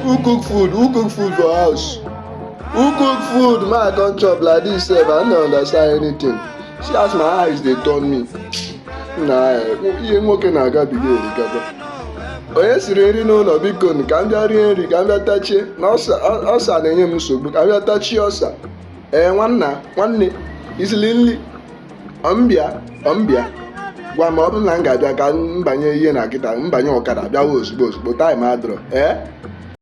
Who cook food? Who cook food for house? Who cook food? Man, I don't chop like this sef. I don't understand anything. See as my eyes dey turn me. Na ihe nwoke na-agabiga erikata. Onye siri nri n'ụlọ biko ka m bịa rie nri ka m bịa tachie na ọsa na-enye m nsogbu ka m bịa tachie ọsa. Nwanne isili nri ọmbịa gwa m ọ bụrụ na m ga-abịa ka m banye ihe na nkịta mbanye ọkada bịawa ozugbo taịm adọrọ